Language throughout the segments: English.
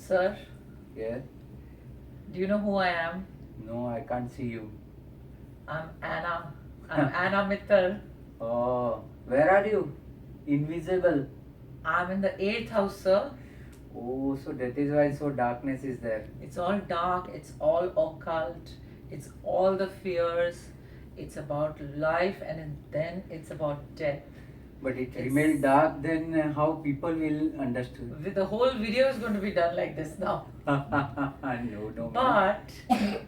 Sir, Yeah? do you know who I am? No, I can't see you. I'm Anna. I'm Anna Mittal. Oh, where are you? Invisible. I'm in the 8th house, sir. Oh, so that is why so darkness is there. It's all dark, it's all occult, it's all the fears, it's about life, and then it's about death. But it It's- remained dark, then how people will understand? The whole video is going to be done like this now. No, ma'am. But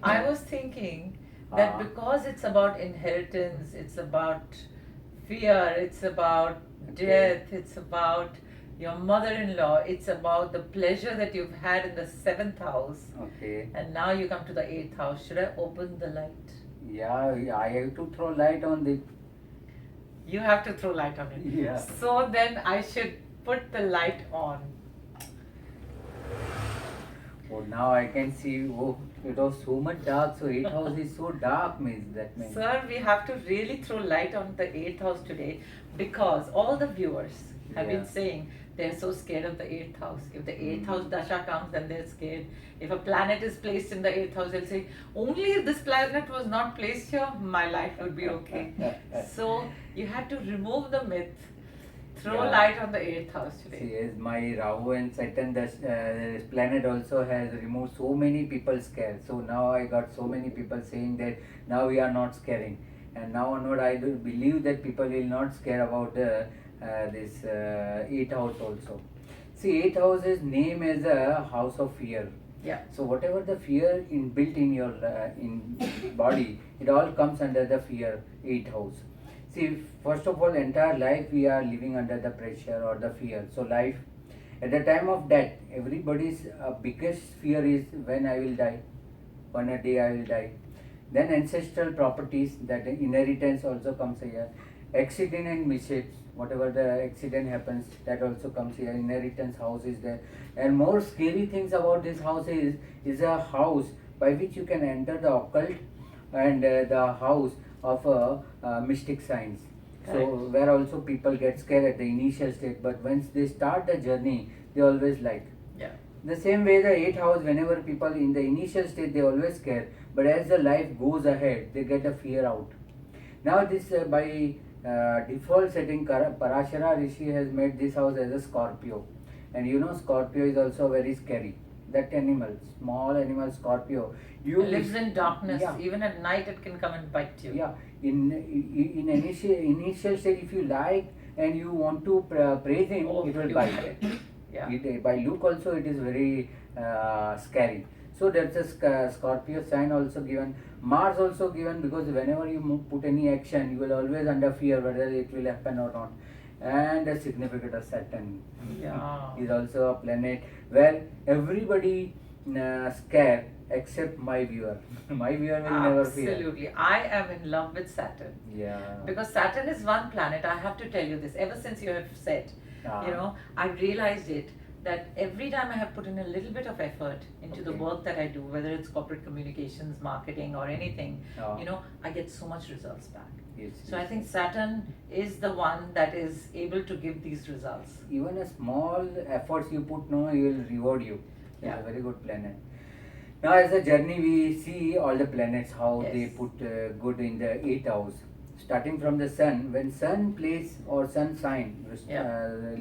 I was thinking that Ah. because it's about inheritance, it's about fear, it's about Okay. death, it's about your mother-in-law, it's about the pleasure that you've had in the 7th house, Okay. and now you come to the 8th house. Should I open the light? Yeah, I have to throw light on the. You have to throw light on it. Yeah. So then I should put the light on. Oh, now I can see. Oh, it was so much dark. So 8th house is so dark, means that means. Sir, we have to really throw light on the 8th house today, because all the viewers have been Yeah. saying they're so scared of the 8th house. If the 8th Mm. house dasha comes, then they're scared. If a planet is placed in the 8th house, they'll say, only if this planet was not placed here, my life would be okay. So you had to remove the myth, throw Yeah. light on the 8th house today. See, as my Rahu and Saturn, this planet also has removed so many people scared. So now I got so many people saying that now we are not scaring, and now onward I do believe that people will not scare about this 8th house also. See, 8th house is named as a house of fear. Yeah. So whatever the fear inbuilt in your in body, it all comes under the fear 8th house. See, first of all, entire life we are living under the pressure or the fear. So life, at the time of death, everybody's biggest fear is when I will die. One a day I will die. Then ancestral properties, that inheritance also comes here. Accident and mishaps, whatever the accident happens, that also comes here. Inheritance house is there. And more scary things about this house is a house by which you can enter the occult, and the house of mystic science. So Correct. where also people get scared at the initial state, but once they start the journey, they always like. Yeah. The same way the 8th house, whenever people in the initial state, they always scare, but as the life goes ahead, they get a fear out. Now this by default setting, Parashara Rishi has made this house as a Scorpio, and you know Scorpio is also very scary. That animal, small animal Scorpio, It lives in darkness. Yeah. Even at night, it can come and bite you. Yeah, in initial state, if you like and you want to praise him, Oh, it will you bite. will. Yeah. By look also it is very scary. So that's a Scorpio sign also given. Mars also given, because whenever you put any action, you will always under fear whether it will happen or not. And a significant of Saturn Yeah. is also a planet where everybody scared except my viewer. My viewer will never fear. Absolutely. I am in love with Saturn. Yeah. Because Saturn is one planet, I have to tell you this, ever since you have said, Ah. you know, I've realized it, that every time I have put in a little bit of effort into the Okay. work that I do, whether it's corporate communications, marketing, or anything, Ah. you know, I get so much results back. Yes, So I yes. think Saturn is the one that is able to give these results. Even a small efforts you put, no, he will reward you. It's Yeah. a very good planet. Now, as a journey, we see all the planets how Yes. they put good in the 8th house. Starting from the sun, when sun plays or sun sign,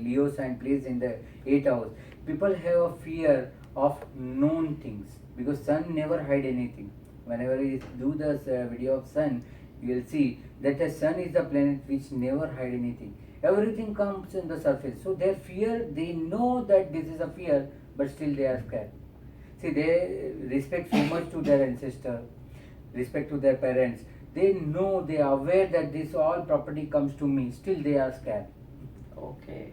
Leo sign plays in the 8th house, people have a fear of known things, because sun never hide anything. Whenever you do this video of sun, you will see that the sun is the planet which never hide anything. Everything comes in the surface. So their fear, they know that this is a fear, but still they are scared. See, they respect so much to their ancestor, respect to their parents. They know, they are aware that this all property comes to me, still they are scared. Okay.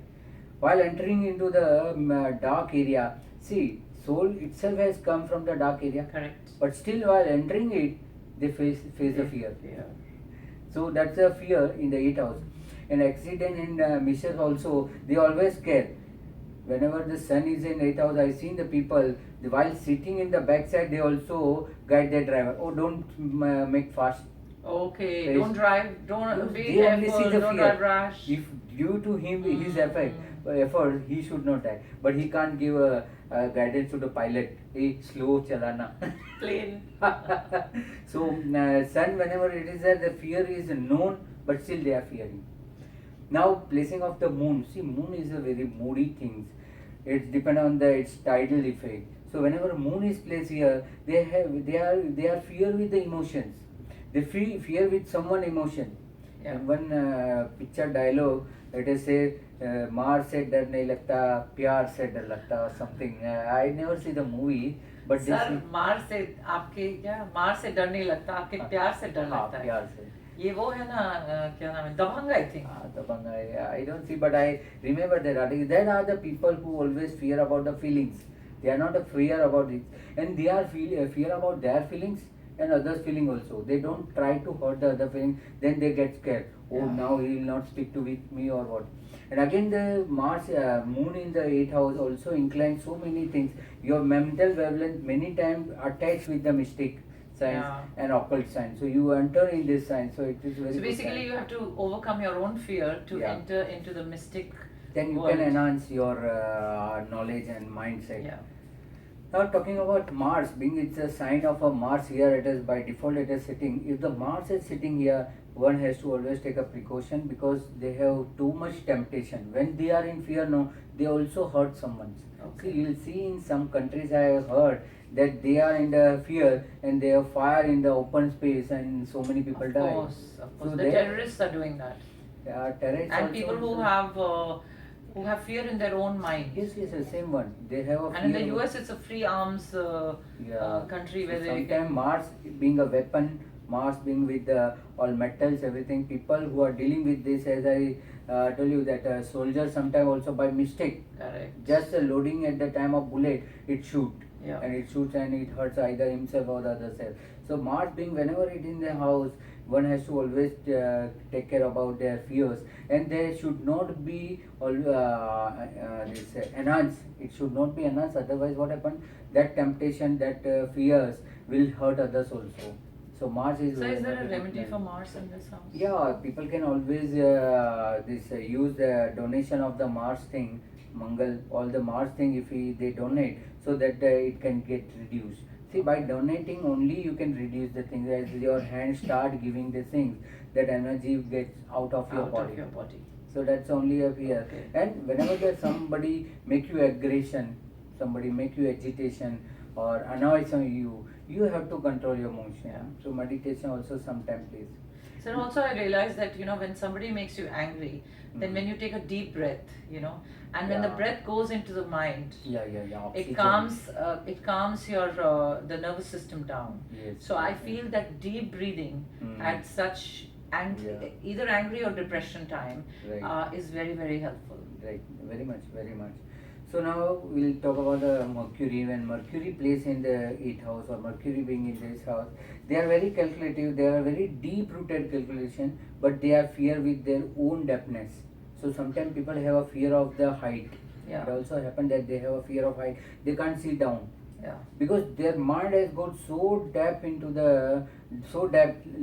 While entering into the dark area, see, soul itself has come from the dark area, Correct. but still while entering it, they face the fear. Yeah. So that's a fear in the 8th house. And accident and missions also, they always care. Whenever the sun is in 8th house, I've seen the people, while sitting in the backside, they also guide their driver. Oh, don't make fast. Okay, There is- don't drive, don't be They only see careful, the don't fear. drive rash. If due to him, his effect, effort, he should not die. But he can't give a guidance to the pilot. Hey, slow chalana. Plane. So sun, whenever it is there, the fear is known, but still they are fearing. Now placing of the moon. See, moon is a very moody thing. It's depend on its tidal effect. So whenever moon is placed here, they are fear with the emotions. They fear with someone emotion. Yeah. In one picture dialogue, it is say मार से डर नहीं लगता, प्यार से डर लगता, something. I never see the movie, but sir मार से आपके क्या मार से डर नहीं लगता, आपके प्यार से डर लगता है. प्यार से. ये वो है ना क्या नाम है, दबंग I think. Dabang, I don't see, but I remember that article. There are the people who always fear about the feelings. They are not a fear about it, and they are fear about their feelings and others' feeling also. They don't try to hurt the other feeling. Then they get scared. Oh, Yeah. now he will not speak to with me or what. And again, the Mars, Moon in the 8th house also inclines so many things. Your mental wavelength many times attached with the mystic science Yeah. and occult science. So you enter in this science. So it is very. So good basically, science. you have to overcome your own fear to Yeah. enter into the mystic Then you world. can enhance your knowledge and mindset. Yeah. Now talking about Mars, being it's a sign of a Mars here, it is by default it is sitting. If the Mars is sitting here, one has to always take a precaution because they have too much temptation. When they are in fear, no, they also hurt someone. Okay. See, you'll see in some countries I have heard that they are in the fear and they have fire in the open space and so many people die. Of course. So The they- terrorists are doing that. Terrorists And also people who have fear in their own mind. Yes, the same one. They have a And in the fear of- US, it's a free arms country where they sometimes Mars being a weapon, Mars being with all metals, everything. People who are dealing with this, as I told you, that soldiers sometimes also by mistake, correct. just loading at the time of bullet, it shoot. Yeah. And it shoots and it hurts either himself or the other self. So Mars being whenever it in the house, one has to always take care about their fears, and they should not be enhanced. It should not be enhanced. Otherwise, what happens? That temptation, that fears will hurt others also. So Mars is. So is there a very remedy good for planet. Mars in this house? Yeah, people can always use the donation of the Mars thing, Mangal, all the Mars thing if they donate, so that it can get reduced. See, by donating only you can reduce the things. As your hands start giving the things, that energy gets out of your Out body. of your body. So that's only a fear. Okay. And whenever there's somebody make you aggression, somebody make you agitation or annoy you, you have to control your emotion. Yeah. So meditation also sometimes plays. So also I realized that when somebody makes you angry, then Mhm. when you take a deep breath, and when the Yeah. breath goes into the mind, Yeah. it Oxygen. calms your the nervous system down. Yes. So I yes. feel that deep breathing Mm. at such Yeah. either angry or depression time Right. is very, very helpful. Right, very much, very much. So now we'll talk about the Mercury. When Mercury plays in the 8th house or Mercury being in this house, they are very calculative, they are very deep-rooted calculation, but they are fear with their own depthness. So sometimes people have a fear of the height. Yeah. It also happens that they have a fear of height. They can't see down. Yeah. Because their mind has got so depth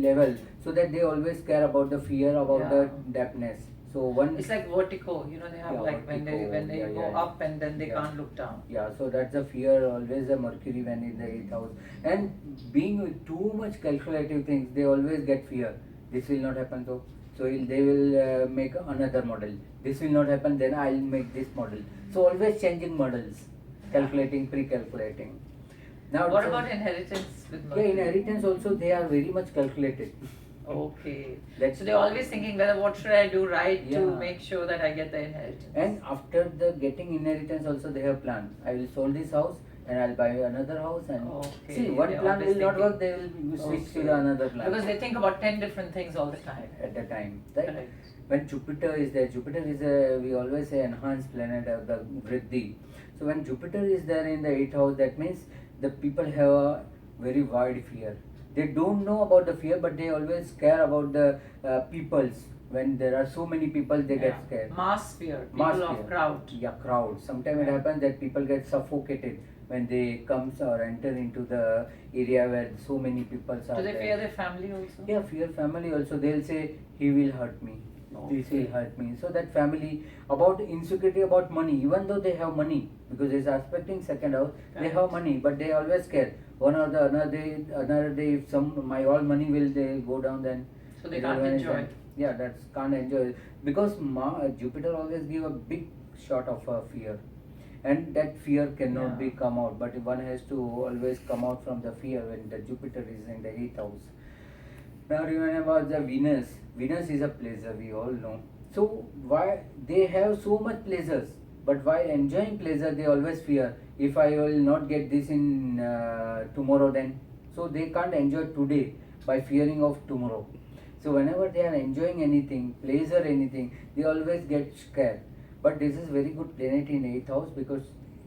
level, so that they always care about the fear about Yeah. the depthness. So one It's like vertigo, they have Yeah, like when vertigo, they yeah, go yeah. up and then they Yeah. can't look down. Yeah, so that's a fear always a Mercury when in the 8th house. And being with too much calculative things, they always get fear. This will not happen they will make another model. This will not happen, then I'll make this model. So always changing models, calculating, pre-calculating. Now What so- about inheritance with Yeah, Mercury? inheritance also they are very much calculated. Okay. That's- So they're always thinking whether what should I do right to Yeah. make sure that I get the inheritance. And after the getting inheritance also they have plan. I will sold this house and I'll buy another house and Okay, see one they're plan always will not thinking. work, they will switch to Okay. the another plan. Because they think about 10 different things all the time. At the time, right? Correct. When Jupiter is there, Jupiter is a, we always say enhanced planet of the Vriddhi. So when Jupiter is there in the 8th house, that means the people have a very wide fear. They don't know about the fear, but they always care about the peoples. When there are so many people, they get scared. Mass fear, people Mass of fear. crowd. Yeah, crowd. Sometimes it Yeah. happens that people get suffocated when they comes or enter into the area where so many people are Do they there. fear their family also? Yeah, fear family also. They'll say he will hurt me. This will help me. So that family, about insecurity about money, even though they have money, because it's aspecting second house, they have money, but they always care. One or the another day, if my all money will they go down, then so they can't enjoy. Yeah, that's can't enjoy because Jupiter always give a big shot of fear, and that fear cannot be come out. But one has to always come out from the fear when the Jupiter is in the 8th house. Now remember about the Venus. Venus is a pleasure, we all know. So why they have so much pleasures, but while enjoying pleasure, they always fear. If I will not get this in tomorrow, then so they can't enjoy today by fearing of tomorrow. So whenever they are enjoying anything, pleasure anything, they always get scared. But this is very good planet in 8th house because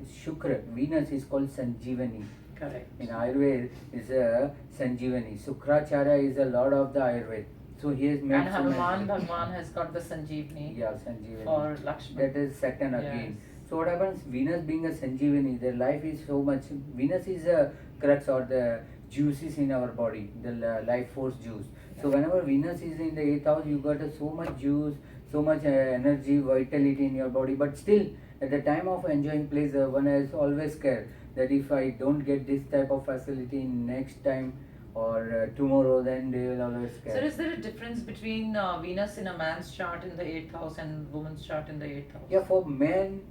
Shukra, Venus is called Sanjeevani. Correct. In Ayurveda is a Sanjeevani. Sukracharya is a lord of the Ayurveda. So he has made and Hanuman Bhagwan has got the Sanjeevani. Yeah, Sanjeevani. For Lakshman. That is Saturn again. So what happens? Venus being a Sanjeevani, their life is so much. Venus is a crux or the juices in our body, the life force juice. So whenever Venus is in the 8th house, you got so much juice, so much energy, vitality in your body. But still, at the time of enjoying pleasure, one is always scared that if I don't get this type of facility next time or tomorrow, then they will always scare. So is there a difference between Venus in a man's chart in the 8th house and woman's chart in the 8th house? Yeah, for men,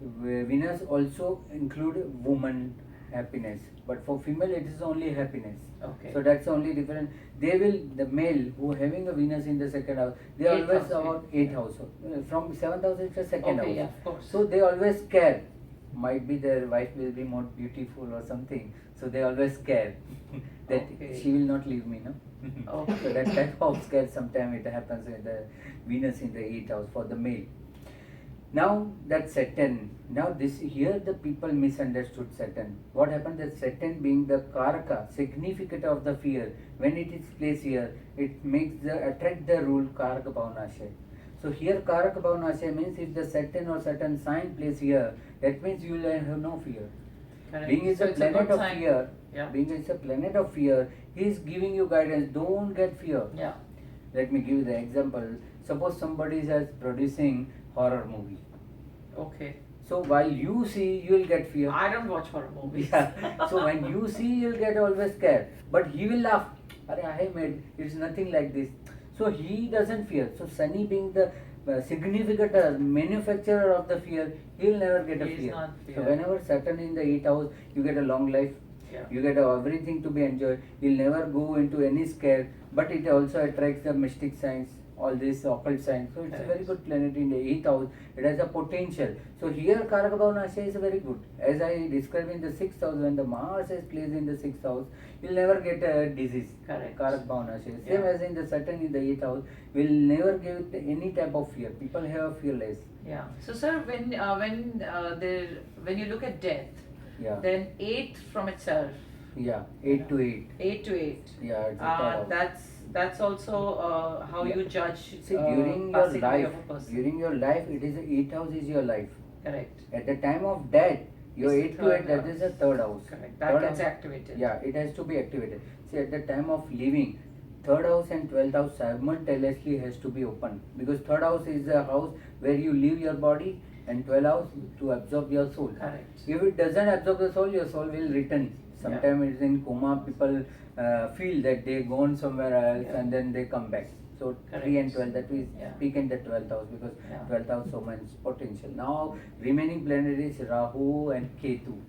Venus also include woman happiness, but for female it is only happiness. Okay. So that's only different. They will, the male who having a Venus in the 2nd house, they always about 8th house. From 7th house it's the 2nd house. Yeah, of course. So they always care. Might be their wife will be more beautiful or something. So they always care that she will not leave me, no? Okay. So that type of scare sometimes it happens with the Venus in the 8th house for the male. Now that Saturn, now this here the people misunderstood Saturn. What happened that Saturn being the Karaka, significant of the fear, when it is placed here, it makes the attract the rule Karaka Bhavanashaya. So here Karaka Bhavanashaya means if the Saturn or Saturn sign placed here, that means you will have no fear. Correct. Being is so a planet of fear, yeah. being is a planet of fear, he is giving you guidance. Don't get fear. Yeah. Let me give you the example. Suppose somebody is producing horror movie. Okay. So while you see, you will get fear. I don't watch horror movies. Yeah. So when you see, you will get always scared. But he will laugh. Arey, I have made, it's nothing like this. So he doesn't fear. So Sunny being the significant manufacturer of the fear, he will never get a fear. So whenever Saturn in the 8th house, you get a long life. Yeah. You get everything to be enjoyed. You'll never go into any scare. But it also attracts the mystic signs, all this occult signs. So it's a very good planet in the 8th house. It has a potential. So here Karaka Bhavanashaya is very good. As I described in the 6th house, when the Mars is placed in the 6th house, you'll never get a disease. Correct. Karaka Bhavanashaya. Same as in the Saturn in the 8th house, will never give any type of fear. People have fearless. Yeah. So sir, when you look at death, then 8 from itself. Yeah, 8 to 8. 8 to 8. Yeah, it's a that's also how you judge. See, during your life, it is 8th house is your life. Correct. At the time of death, your 8 to 8, that is the 3rd house. Correct. That gets activated. Yeah, it has to be activated. See, at the time of living, 3rd house and 12th house simultaneously has to be open, because 3rd house is the house where you leave your body, and 12th house to absorb your soul. Correct. If it doesn't absorb the soul, your soul will return. Sometimes it's in coma, people feel that they gone somewhere else and then they come back. So 3 and 12, that is peak in the 12th house, because 12th house so much potential. Now remaining planet is Rahu and Ketu.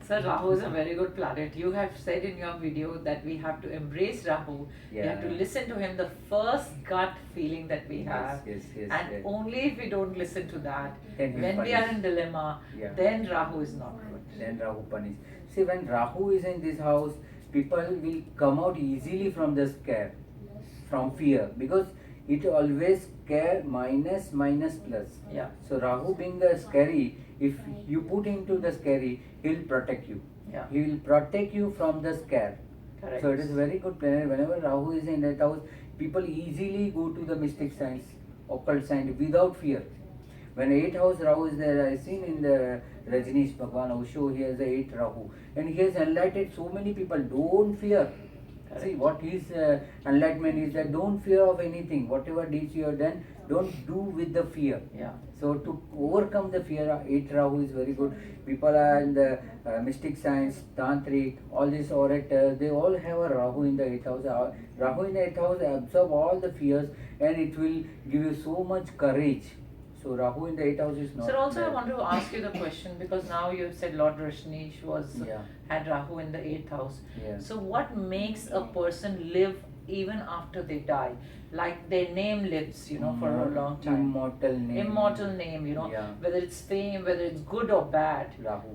Sir, Rahu is a very good planet. You have said in your video that we have to embrace Rahu. We have to listen to him, the first gut feeling that we have. And only if we don't listen to that, when we are in dilemma, then Rahu is not good. Then Rahu punish. See, when Rahu is in this house, people will come out easily from the scare, from fear, because it always scare minus plus. Yeah. So Rahu being the scary, if you put into the scary, he will protect you. Yeah. He will protect you from the scare. Correct. So it is very good planet. Whenever Rahu is in that house, people easily go to the mystic science, occult science without fear. When 8th house Rahu is there, I seen in the Rajneesh Bhagwan Osho, he has the 8th Rahu, and he has enlightened so many people. Don't fear. See, what his enlightenment is that don't fear of anything. Whatever deeds you have done, don't do with the fear. Yeah. So to overcome the fear, 8 Rahu is very good. People are in the mystic science, tantric, all these orators, they all have a Rahu in the 8th house. Rahu in the 8th house absorb all the fears and it will give you so much courage. So Rahu in the 8th house is not. Sir, also bad. I want to ask you the question, because now you have said Lord Rashnish Yeah. had Rahu in the 8th house. Yeah. So what makes a person live even after they die? Like their name lives, for a long time. Immortal name. Immortal name, Yeah. whether it's fame, whether it's good or bad, Rahu.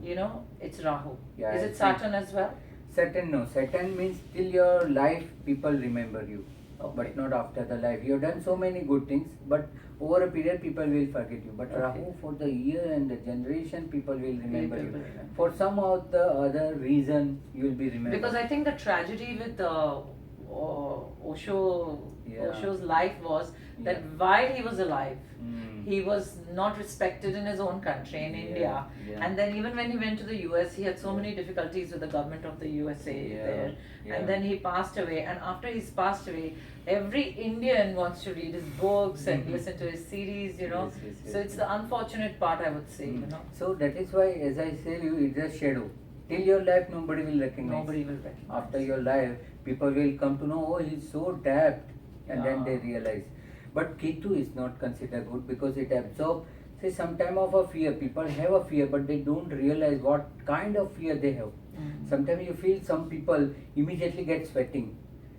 it's Rahu. Yeah, Is I it think- Saturn as well? Saturn, no. Saturn means till your life people remember you. Okay. But not after the life. You have done so many good things, but over a period people will forget you. But Okay. Rahu, for the year and the generation, people will remember People you. will remember. For some or the other reason, you will be remembered. Because I think the tragedy with Osho's life was that while he was alive, he was not respected in his own country, in India. Yeah. And then even when he went to the US, he had so many difficulties with the government of the USA there. And then he passed away. And after he's passed away, every Indian wants to read his books and listen to his series, Yes, So it's the unfortunate part, I would say, So that is why, as I say, you, it's a shadow. Till your life, nobody will recognize. Nobody will recognize. After your life, people will come to know, oh, he's so daft, and then they realize. But Ketu is not considered good because it absorbs, say, some time of a fear. People have a fear, but they don't realize what kind of fear they have. Sometimes you feel some people immediately get sweating.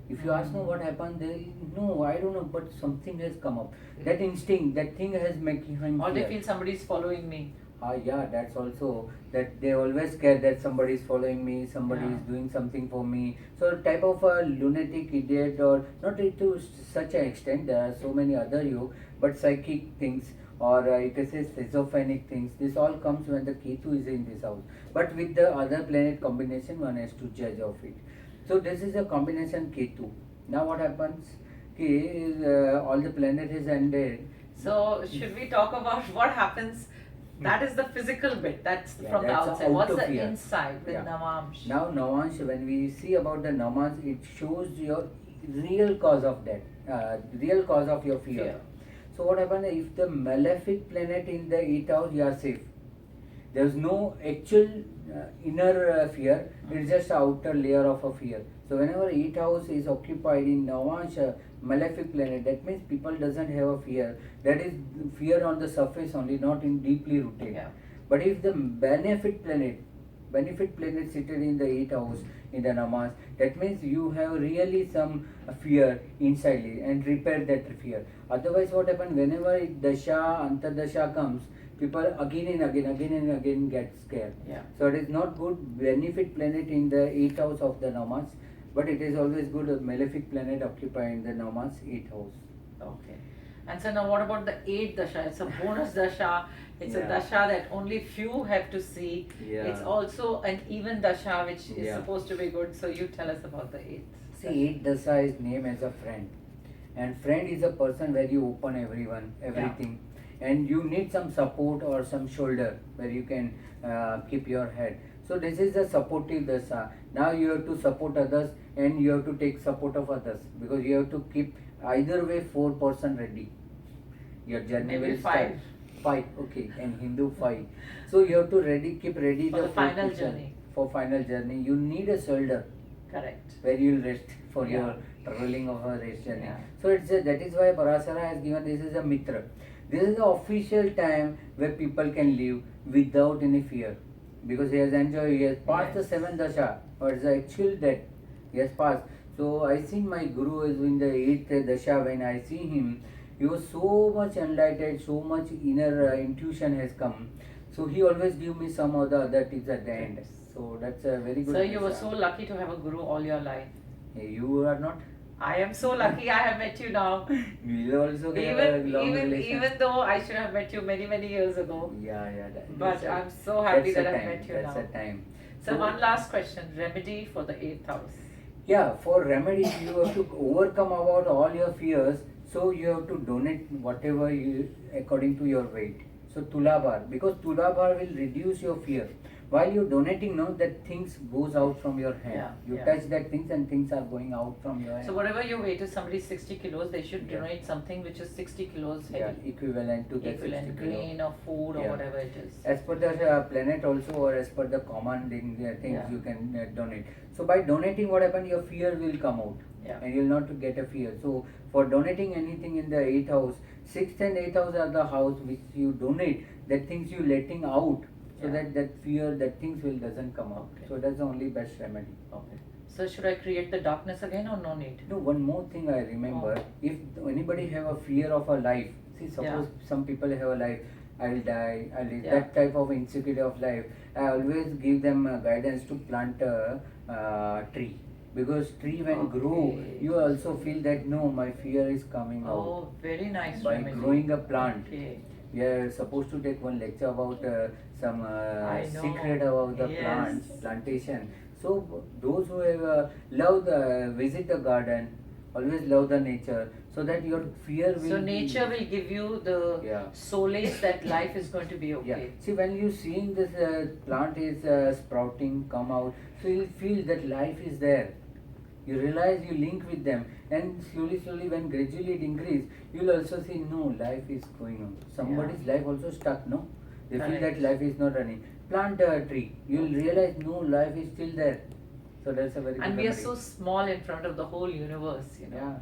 If you ask them what happened, they no, I don't know, but something has come up. That instinct, that thing has making him Or they fear. feel somebody is following me. Yeah, that's also that they always care that somebody is following me, somebody is doing something for me. So type of a lunatic idiot, or not to such an extent. There are so many other but psychic things, or you can say schizophrenic things. This all comes when the Ketu is in this house. But with the other planet combination, one has to judge of it. So this is a combination Ketu. Now what happens? All the planet is ended. So should we talk about what happens? That is the physical bit. That's from the that's the outside. What's outer the fear. inside with Yeah. Navamsh? Now Navansha, when we see about the Navamsh, it shows your real cause of that, real cause of your fear. So what happens if the malefic planet in the 8th house, you are safe. There's no actual inner fear, it's just outer layer of a fear. So whenever 8th house is occupied in Navansha, malefic planet, that means people doesn't have a fear. That is fear on the surface only, not in deeply rooted. Yeah. But if the benefit planet seated in the 8th house in the Namas, that means you have really some fear inside and repair that fear. Otherwise what happens, whenever Dasha, Antardasha comes, people again and again get scared. Yeah. So it is not good benefit planet in the 8th house of the Namas, but it is always good a malefic planet occupying the Namas 8th house. Okay. And so now what about the 8th dasha? It's a bonus dasha. It's a dasha that only few have to see. Yeah. It's also an even dasha which is Yeah. supposed to be good. So you tell us about the 8th. See, 8th Dasha is named as a friend. And friend is a person where you open everything. And you need some support or some shoulder where you can keep your head. So this is the supportive Dasha. Now you have to support others and you have to take support of others, because you have to keep either way 4% ready. Your journey Maybe will start. 5. 5, okay, and Hindu 5. So you have to keep ready For the final 4%. journey. For final journey, you need a shoulder Correct. where you will rest for Yeah. your traveling of a race journey. Yeah. So that is why Parasara has given this is a mitra. This is the official time where people can live without any fear, because he has enjoyed, he has passed the 7th dasha, or it's the actual death he has passed. So I see my Guru is in the 8th dasha. When I see him, he was so much enlightened, so much inner intuition has come. So he always give me some of the other tips at the end. So that's a very good. So you were dasha. so lucky to have a guru all your life. Hey, you are not. I am so lucky I have met you now. We will also get a long relation. Even though I should have met you many years ago. Yeah. But I'm so happy that I met you That's now. a time. So one last question, remedy for the 8th house. Yeah, for remedy you have to overcome about all your fears. So you have to donate whatever you according to your weight. So Tulabhar, because Tulabhar will reduce your fear. while you're donating, no, that things goes out from your hand. Yeah, You yeah. touch that things and things are going out from your hand. So whatever your weight is, somebody 60 kilos, they should Yeah. donate something which is 60 kilos Yeah, heavy. equivalent to that Equivalent 60 kilo. grain or food or Yeah. whatever it is. As per the planet also, or as per the common things Yeah. you can donate. So by donating, what happens? Your fear will come out. Yeah. And you'll not get a fear. So for donating anything in the 8th house, 6th and 8th house are the house which you donate, that things you letting out, so Yeah. that fear, that things will doesn't come out. Okay. So that's the only best remedy. Okay. So should I create the darkness again or no need? No, one more thing I remember, Oh. if anybody have a fear of a life, see suppose some people have a life, I will die, I will Yeah. that type of insecurity of life, I always give them guidance to plant a tree. Because tree when grow, Okay. you also feel that no, my fear is coming out. Oh, very nice By remedy. growing a plant. Okay. We are supposed to take one lecture about some I know. secret about the Yes. plants, plantation. So those who have love the visit the garden, always love the nature, so that your fear will. So nature will give you the Yeah. solace that life is going to be Yeah. okay. See, when you seeing this plant is sprouting, come out, so you feel that life is there. You realize, you link with them, and slowly, when gradually it increase, you'll also see no, life is going on. Somebody's life also stuck, no? They feel Correct. that life is not running. Plant a tree, you'll realize no, life is still there. So that's a very good And we are memory. so small in front of the whole universe, you know. Yeah,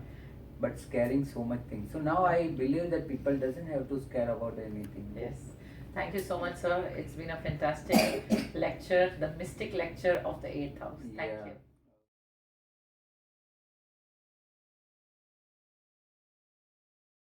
but scaring so much things. So now I believe that people doesn't have to scare about anything. Yes. Thank you so much, sir. It's been a fantastic lecture, the mystic lecture of the 8th house. Thank Yeah. you.